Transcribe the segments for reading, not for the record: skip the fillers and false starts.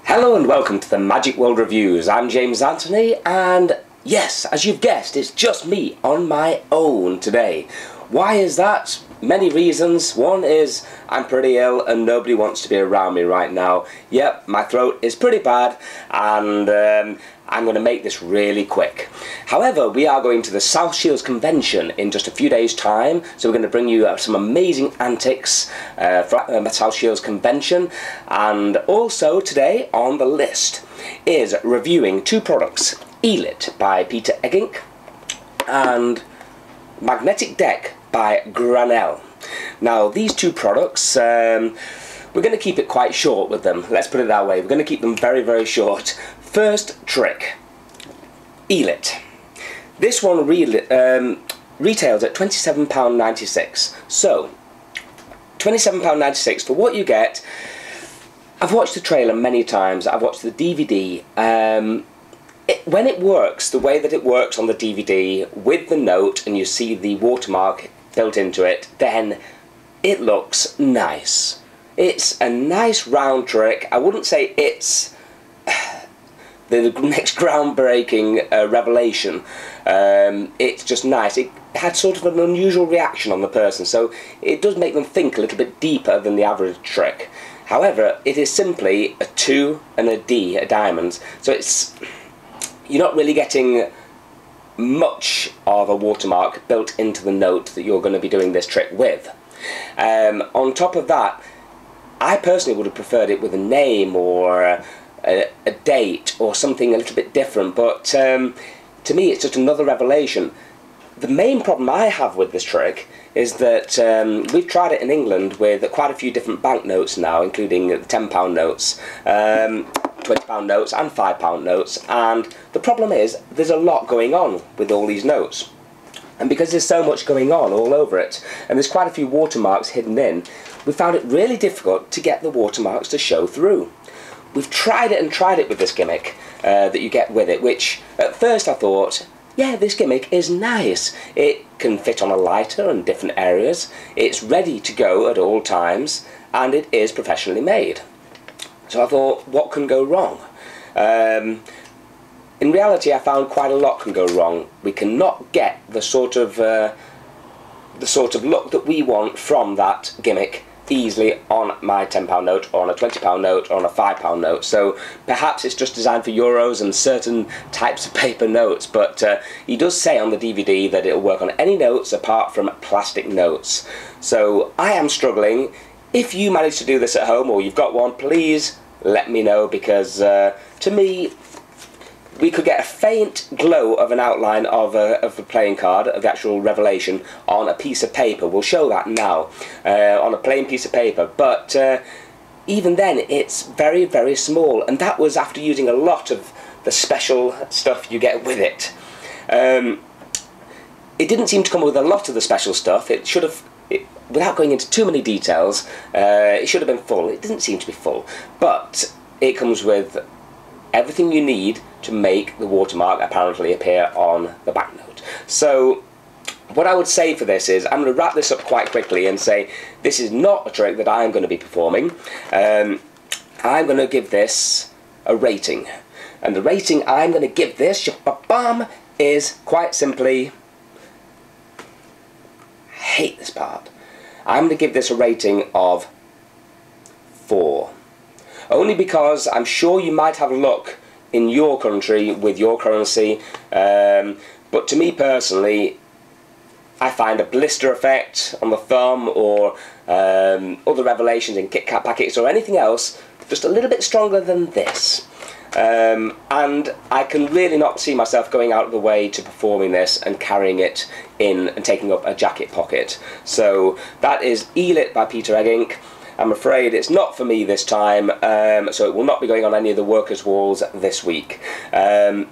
Hello and welcome to the MagicWorld Reviews. I'm James Anthony, and yes, as you've guessed, it's just me on my own today. Why is that? Many reasons. One is I'm pretty ill and nobody wants to be around me right now. Yep, my throat is pretty bad, and I'm going to make this really quick. However, we are going to the South Shields convention in just a few days' time, so we're going to bring you some amazing antics from the South Shields convention. And also today on the list is reviewing two products, Elit by Eggink and Magnetic Deck by Granelle. Now these two products, we're going to keep it quite short with them, let's put it that way. We're going to keep them very, very short. First trick, Elit. This one retails at £27.96. So, £27.96 for what you get. I've watched the trailer many times, I've watched the DVD. When it works, the way that it works on the DVD, with the note, and you see the watermark built into it, then it looks nice. It's a nice round trick. I wouldn't say it's the next groundbreaking revelation. It's just nice. It had sort of an unusual reaction on the person, so it does make them think a little bit deeper than the average trick. However, it is simply a 2 and a D, a diamond, so you're not really getting much of a watermark built into the note that you're going to be doing this trick with. On top of that, I personally would have preferred it with a name or a date or something a little bit different, but to me it's just another revelation. The main problem I have with this trick is that we've tried it in England with quite a few different banknotes now, including the £10 notes, £20 notes and £5 notes, and the problem is there's a lot going on with all these notes. And because there's so much going on all over it, and there's quite a few watermarks hidden in, we found it really difficult to get the watermarks to show through. We've tried it and tried it with this gimmick that you get with it, which at first I thought, yeah, this gimmick is nice. It can fit on a lighter in different areas, it's ready to go at all times, and it is professionally made. So I thought, what can go wrong? In reality, I found quite a lot can go wrong. We cannot get the sort of look that we want from that gimmick easily on my £10 note, or on a £20 note, or on a £5 note. So perhaps it's just designed for euros and certain types of paper notes, but he does say on the DVD that it'll work on any notes apart from plastic notes. So I am struggling. If you manage to do this at home, or you've got one, please let me know, because to me, we could get a faint glow of an outline of the playing card, of the actual revelation, on a piece of paper. We'll show that now, on a plain piece of paper, but even then it's very, very small, and that was after using a lot of the special stuff you get with it. It didn't seem to come with a lot of the special stuff. It should have, without going into too many details, it should have been full. It didn't seem to be full, but it comes with everything you need to make the watermark apparently appear on the banknote. So what I would say for this is, I'm going to wrap this up quite quickly and say this is not a trick that I'm going to be performing. I'm going to give this a rating, and the rating I'm going to give this is quite simply, I hate this part, I'm going to give this a rating of 4. Only because I'm sure you might have a look in your country with your currency, but to me personally, I find a blister effect on the thumb, or other revelations in Kit Kat packets or anything else, just a little bit stronger than this. And I can really not see myself going out of the way to performing this and carrying it in and taking up a jacket pocket. So that is Elit by Eggink. I'm afraid it's not for me this time, so it will not be going on any of the workers' walls this week. The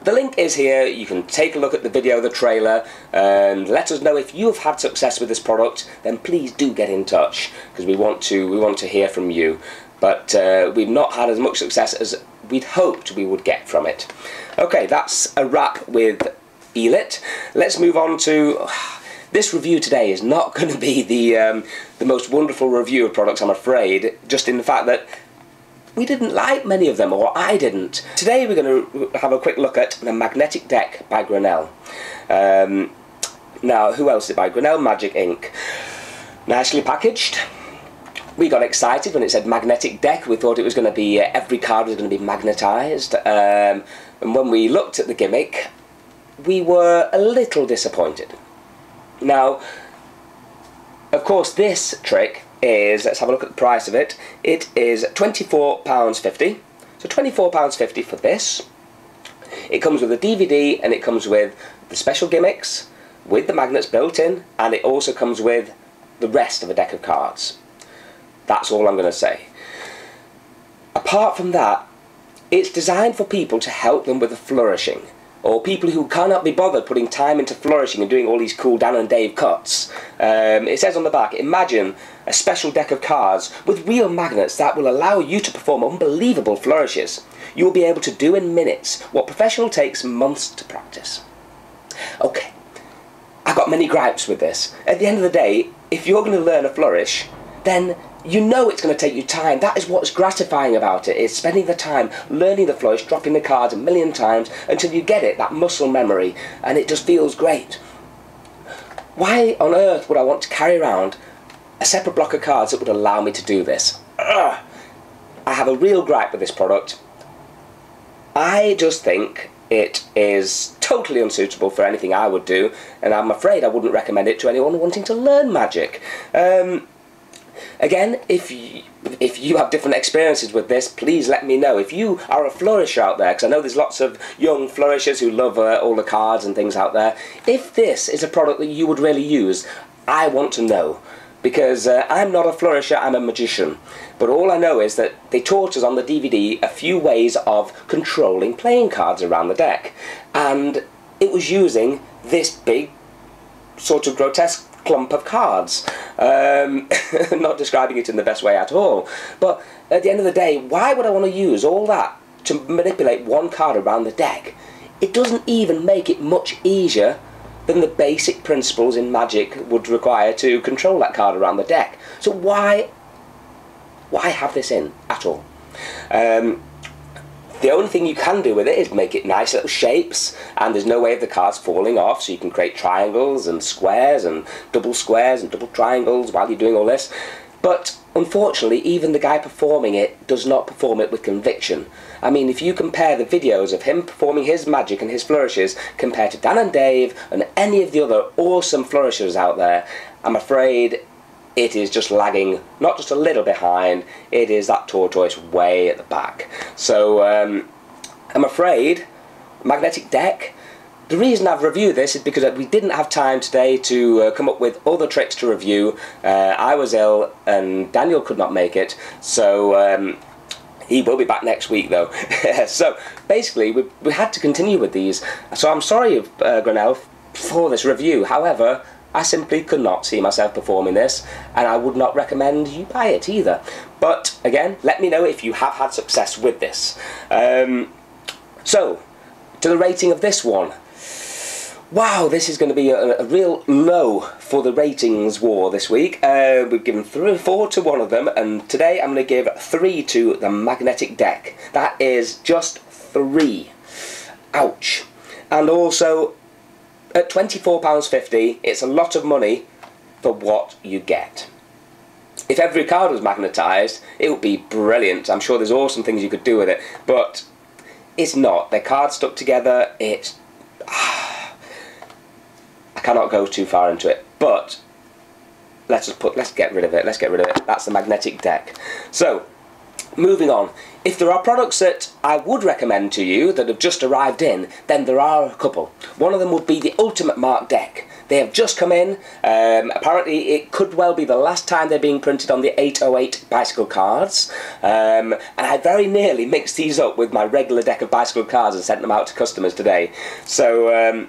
link is here. You can take a look at the video, the trailer, and let us know if you have had success with this product. Then please do get in touch, because we want to hear from you. But we've not had as much success as we'd hoped we would get from it. Okay, that's a wrap with Elit. Let's move on to This review today is not going to be the most wonderful review of products, I'm afraid, just in the fact that we didn't like many of them, or I didn't. Today we're going to have a quick look at the Magnetic Deck by Granelle. Now, who else is it by? Granelle Magic Ink. Nicely packaged. We got excited when it said Magnetic Deck. We thought it was going to be, every card was going to be magnetised. And when we looked at the gimmick, we were a little disappointed. Now, of course, this trick is, let's have a look at the price of it. It is £24.50. So £24.50 for this. It comes with a DVD and it comes with the special gimmicks, with the magnets built in, and it also comes with the rest of a deck of cards. That's all I'm going to say. Apart from that, it's designed for people to help them with the flourishing, or people who cannot be bothered putting time into flourishing and doing all these cool Dan and Dave cuts. It says on the back, imagine a special deck of cards with real magnets that will allow you to perform unbelievable flourishes. You will be able to do in minutes what professional takes months to practice. Okay, I've got many gripes with this. At the end of the day, if you're going to learn a flourish, then you know it's going to take you time. That is what's gratifying about it, is spending the time learning the flourish, dropping the cards a million times until you get it, that muscle memory, and it just feels great. Why on earth would I want to carry around a separate block of cards that would allow me to do this? Ugh. I have a real gripe with this product. I just think it is totally unsuitable for anything I would do, and I'm afraid I wouldn't recommend it to anyone wanting to learn magic. Again, if you have different experiences with this, please let me know. If you are a flourisher out there, because I know there's lots of young flourishers who love all the cards and things out there, if this is a product that you would really use, I want to know. Because I'm not a flourisher, I'm a magician. But all I know is that they taught us on the DVD a few ways of controlling playing cards around the deck. And it was using this big, sort of grotesque clump of cards. Not describing it in the best way at all. But at the end of the day, why would I want to use all that to manipulate one card around the deck? It doesn't even make it much easier than the basic principles in Magic would require to control that card around the deck. So why have this in at all? The only thing you can do with it is make it nice little shapes, and there's no way of the cards falling off, so you can create triangles and squares and double triangles while you're doing all this. But unfortunately, even the guy performing it does not perform it with conviction. I mean, if you compare the videos of him performing his magic and his flourishes compared to Dan and Dave and any of the other awesome flourishers out there, I'm afraid it is just lagging, not just a little behind, it is that tortoise way at the back. So, I'm afraid, Magnetic Deck, the reason I've reviewed this is because we didn't have time today to come up with other tricks to review. I was ill and Daniel could not make it, so he will be back next week though. So, basically, we had to continue with these. So I'm sorry, Granelle, for this review. However, I simply could not see myself performing this, and I would not recommend you buy it either. But, again, let me know if you have had success with this. So, to the rating of this one. Wow, this is going to be a real low for the ratings war this week. We've given 4 to one of them, and today I'm going to give 3 to the Magnetic Deck. That is just 3. Ouch. And also, at £24.50, it's a lot of money for what you get. If every card was magnetised, it would be brilliant. I'm sure there's awesome things you could do with it, but it's not. They're cards stuck together. It's... I cannot go too far into it, but let's get rid of it. Let's get rid of it. That's the Magnetic Deck. So, moving on. If there are products that I would recommend to you that have just arrived in, then there are a couple. One of them would be the Ultimate Mark Deck. They have just come in. Apparently it could well be the last time they're being printed on the 808 bicycle cards. And I very nearly mixed these up with my regular deck of bicycle cards and sent them out to customers today. So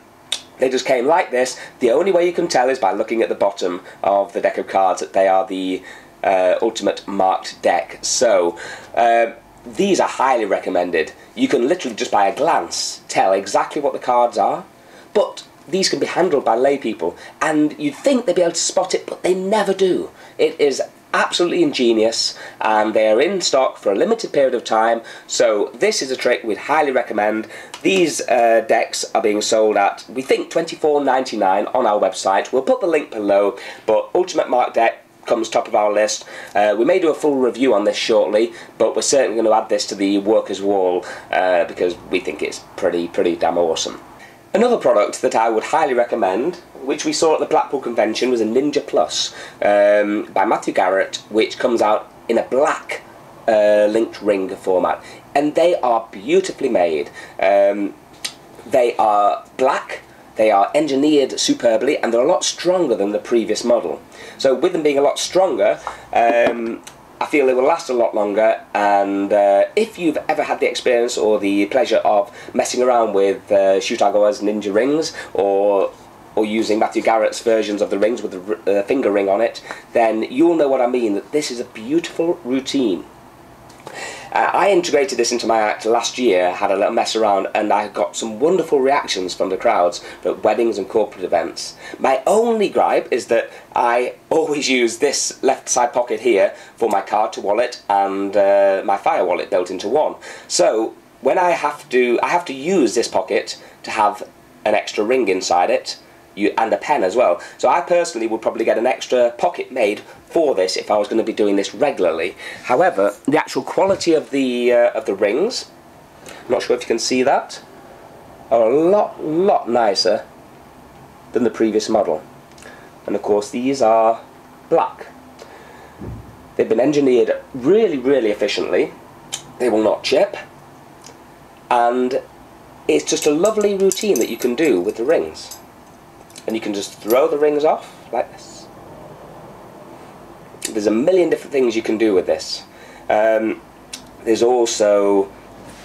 they just came like this. The only way you can tell is by looking at the bottom of the deck of cards that they are the Ultimate Marked Deck. So these are highly recommended. You can literally just by a glance tell exactly what the cards are, but these can be handled by lay people, and you'd think they'd be able to spot it, but they never do. It is absolutely ingenious, and they are in stock for a limited period of time, so this is a trick we'd highly recommend. These decks are being sold at, we think, $24.99 on our website. We'll put the link below, but Ultimate Mark deck comes top of our list. We may do a full review on this shortly, but we're certainly going to add this to the workers' wall because we think it's pretty damn awesome. Another product that I would highly recommend, which we saw at the Blackpool convention, was a Ninja Plus by Matthew Garrett, which comes out in a black linked ring format, and they are beautifully made. They are black, they are engineered superbly, and they're a lot stronger than the previous model. So with them being a lot stronger, I feel they will last a lot longer, and if you've ever had the experience or the pleasure of messing around with Shutagawa's Ninja rings, or using Matthew Garrett's versions of the rings with the finger ring on it, then you'll know what I mean, that this is a beautiful routine. I integrated this into my act last year, had a little mess around, and I got some wonderful reactions from the crowds at weddings and corporate events. My only gripe is that I always use this left side pocket here for my card to wallet and my Fire wallet built into one. So when I have to use this pocket to have an extra ring inside it, and a pen as well. So I personally would probably get an extra pocket made for this if I was going to be doing this regularly. However, the actual quality of the rings, I'm not sure if you can see that, are a lot nicer than the previous model. And of course these are black. They've been engineered really efficiently. They will not chip, and it's just a lovely routine that you can do with the rings. And you can just throw the rings off like this. There's a million different things you can do with this. There's also,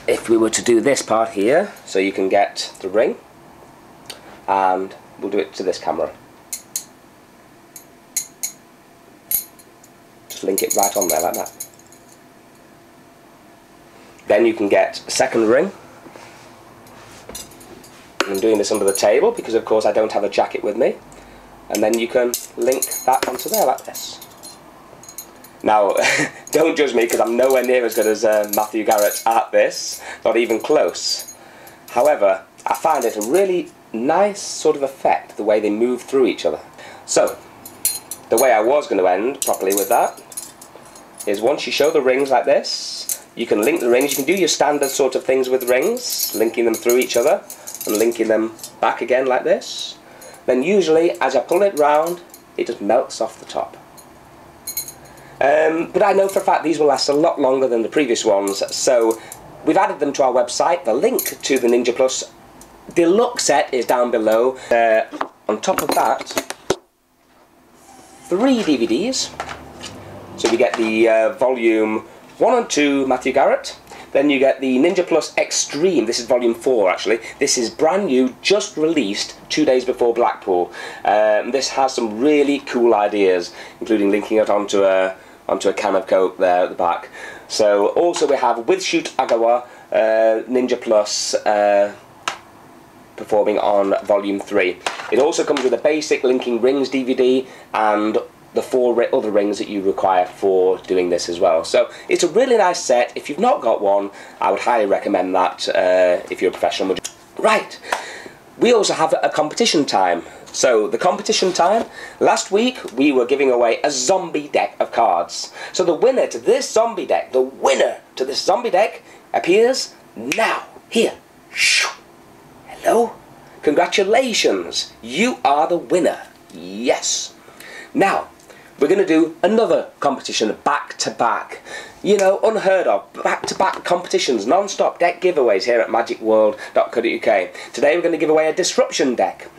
if we were to do this part here, so you can get the ring, and we'll do it to this camera. Just link it right on there like that. Then you can get a second ring. I'm doing this under the table because of course I don't have a jacket with me, and then you can link that onto there like this. Now don't judge me because I'm nowhere near as good as Matthew Garrett at this, not even close. However, I find it a really nice sort of effect, the way they move through each other. So the way I was going to end properly with that is, once you show the rings like this, you can link the rings. You can do your standard sort of things with rings, linking them through each other and linking them back again like this. Then usually as I pull it round, it just melts off the top. But I know for a fact these will last a lot longer than the previous ones, so we've added them to our website. The link to the Ninja Plus Deluxe set is down below. On top of that, 3 DVDs. So we get the volume 1 and 2 Matthew Garrett. Then you get the Ninja Plus Extreme. This is volume 4 actually. This is brand new, just released 2 days before Blackpool. This has some really cool ideas, including linking it onto a can of Coke there at the back. So also we have with Shutagawa Ninja Plus performing on volume 3. It also comes with a basic linking rings DVD and the 4 other rings that you require for doing this as well. So it's a really nice set. If you've not got one, I would highly recommend that if you're a professional. Right, we also have a competition time. So the competition time, last week we were giving away a zombie deck of cards. So the winner to this zombie deck, appears now, here. Hello, congratulations, you are the winner, yes. Now, we're going to do another competition back to back. You know, unheard of, back to back competitions, non-stop deck giveaways here at MagicWorld.co.uk. Today we're going to give away a Disruption deck.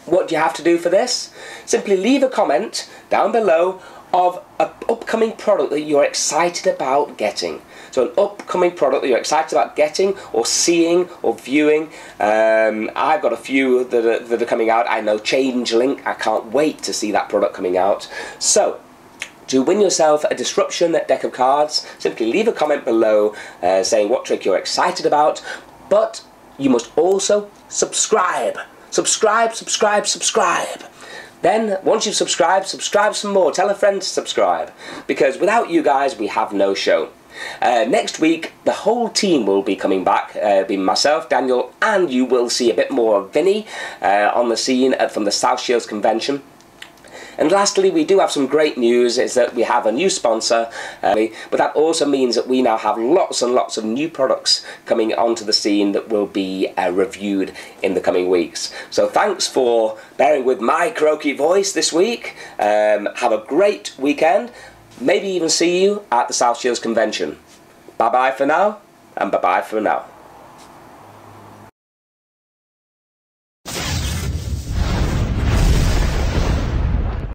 What do you have to do for this? Simply leave a comment down below of an upcoming product that you're excited about getting. So an upcoming product that you're excited about getting or seeing or viewing. I've got a few that are coming out. I know Changeling. I can't wait to see that product coming out. So to win yourself a Disruption deck of cards, simply leave a comment below saying what trick you're excited about. But you must also subscribe. Subscribe. Then, once you've subscribed, subscribe some more. Tell a friend to subscribe. Because without you guys, we have no show. Next week, the whole team will be coming back. Be myself, Daniel, and you will see a bit more of Vinny on the scene from the South Shields Convention. And lastly, we do have some great news, is that we have a new sponsor, but that also means that we now have lots and lots of new products coming onto the scene that will be reviewed in the coming weeks. So thanks for bearing with my croaky voice this week. Have a great weekend. Maybe even see you at the South Shields Convention. Bye-bye for now, and bye-bye for now.